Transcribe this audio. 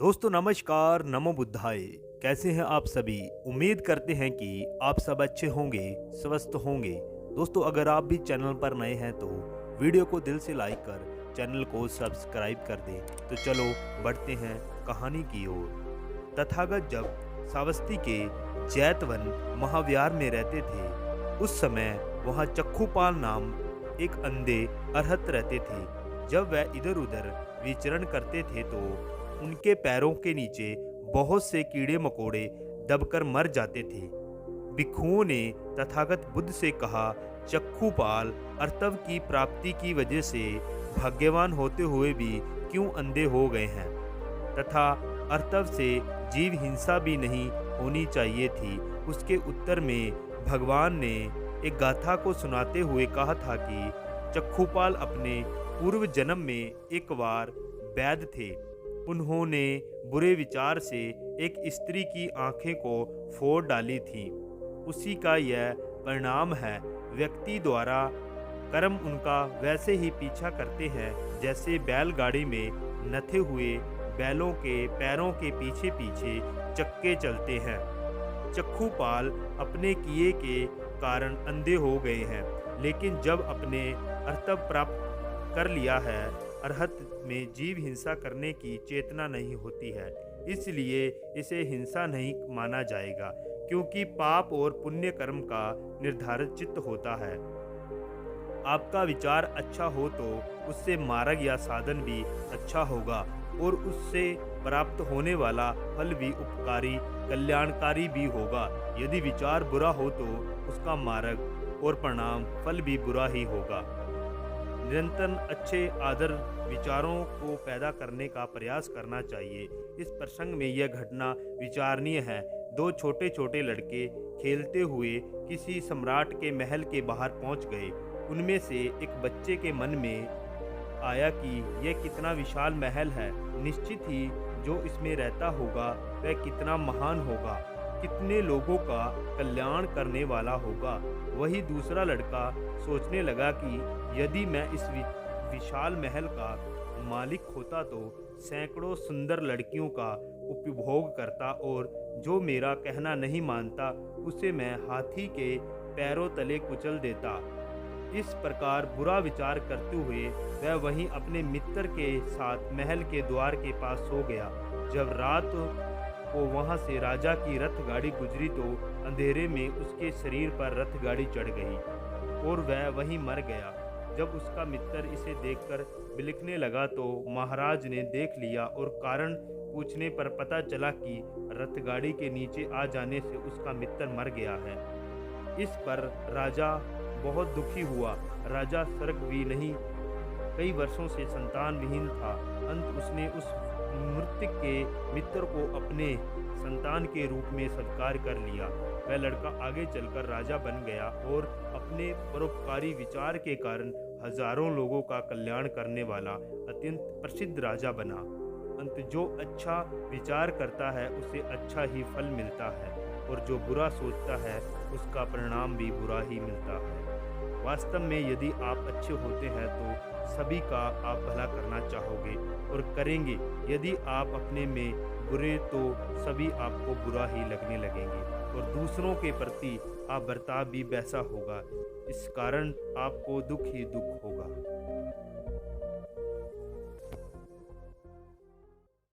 दोस्तों नमस्कार, नमो बुद्धाय। कैसे हैं आप सभी? उम्मीद करते हैं कि आप सब अच्छे होंगे, स्वस्थ होंगे। दोस्तों अगर आप भी चैनल पर नए हैं तो वीडियो को दिल से लाइक कर चैनल को सब्सक्राइब कर दें। तो चलो बढ़ते हैं कहानी की ओर। तथागत जब सावस्ती के जैतवन महाविहार में रहते थे, उस समय वहाँ चक्खुपाल नाम एक अंधे अरहत रहते थे। जब वह इधर उधर विचरण करते थे तो उनके पैरों के नीचे बहुत से कीड़े मकोड़े दबकर मर जाते थे। भिक्षुओं ने तथागत बुद्ध से कहा, चक्खुपाल अर्तव की प्राप्ति की वजह से भाग्यवान होते हुए भी क्यों अंधे हो गए हैं, तथा अर्तव से जीव हिंसा भी नहीं होनी चाहिए थी। उसके उत्तर में भगवान ने एक गाथा को सुनाते हुए कहा था कि चक्खुपाल अपने पूर्व जन्म में एक बार वैद्य थे। उन्होंने बुरे विचार से एक स्त्री की आंखें को फोड़ डाली थी। उसी का यह परिणाम है। व्यक्ति द्वारा कर्म उनका वैसे ही पीछा करते हैं जैसे बैलगाड़ी में नथे हुए बैलों के पैरों के पीछे पीछे चक्के चलते हैं। चक्खुपाल अपने किए के कारण अंधे हो गए हैं, लेकिन जब अपने अर्तव प्राप्त कर लिया है, अरहत में जीव हिंसा करने की चेतना नहीं होती है, इसलिए इसे हिंसा नहीं माना जाएगा, क्योंकि पाप और पुण्य कर्म का निर्धारित चित्त होता है। आपका विचार अच्छा हो तो उससे मार्ग या साधन भी अच्छा होगा और उससे प्राप्त होने वाला फल भी उपकारी कल्याणकारी भी होगा। यदि विचार बुरा हो तो उसका मार्ग और परिणाम फल भी बुरा ही होगा। निरंतर अच्छे आदर विचारों को पैदा करने का प्रयास करना चाहिए। इस प्रसंग में यह घटना विचारणीय है। दो छोटे छोटे लड़के खेलते हुए किसी सम्राट के महल के बाहर पहुंच गए। उनमें से एक बच्चे के मन में आया कि यह कितना विशाल महल है, निश्चित ही जो इसमें रहता होगा वह कितना महान होगा, कितने लोगों का कल्याण करने वाला होगा। वही दूसरा लड़का सोचने लगा कि यदि मैं इस विशाल महल का मालिक होता तो सैकड़ों सुंदर लड़कियों का उपभोग करता और जो मेरा कहना नहीं मानता उसे मैं हाथी के पैरों तले कुचल देता। इस प्रकार बुरा विचार करते हुए वह वहीं अपने मित्र के साथ महल के द्वार के पास सो गया। जब रात को वहां से राजा की रथ गाड़ी गुजरी तो अंधेरे में उसके शरीर पर रथ गाड़ी चढ़ गई और वह वहीं मर गया। जब उसका मित्र इसे देखकर बिलखने लगा तो महाराज ने देख लिया और कारण पूछने पर पता चला कि रथ गाड़ी के नीचे आ जाने से उसका मित्र मर गया है। इस पर राजा बहुत दुखी हुआ। राजा स्वर्ग भी नहीं, कई वर्षों से संतान विहीन था। अंत उसने उस मृतक के मित्र को अपने संतान के रूप में स्वीकार कर लिया। वह लड़का आगे चलकर राजा बन गया और अपने परोपकारी विचार के कारण हजारों लोगों का कल्याण करने वाला अत्यंत प्रसिद्ध राजा बना। अंत जो अच्छा विचार करता है उसे अच्छा ही फल मिलता है और जो बुरा सोचता है उसका परिणाम भी बुरा ही मिलता है। वास्तव में यदि आप अच्छे होते हैं तो सभी का आप भला करना चाहोगे और करेंगे। यदि आप अपने में बुरे तो सभी आपको बुरा ही लगने लगेंगे और दूसरों के प्रति आप बर्ताव भी वैसा होगा। इस कारण आपको दुख ही दुख होगा।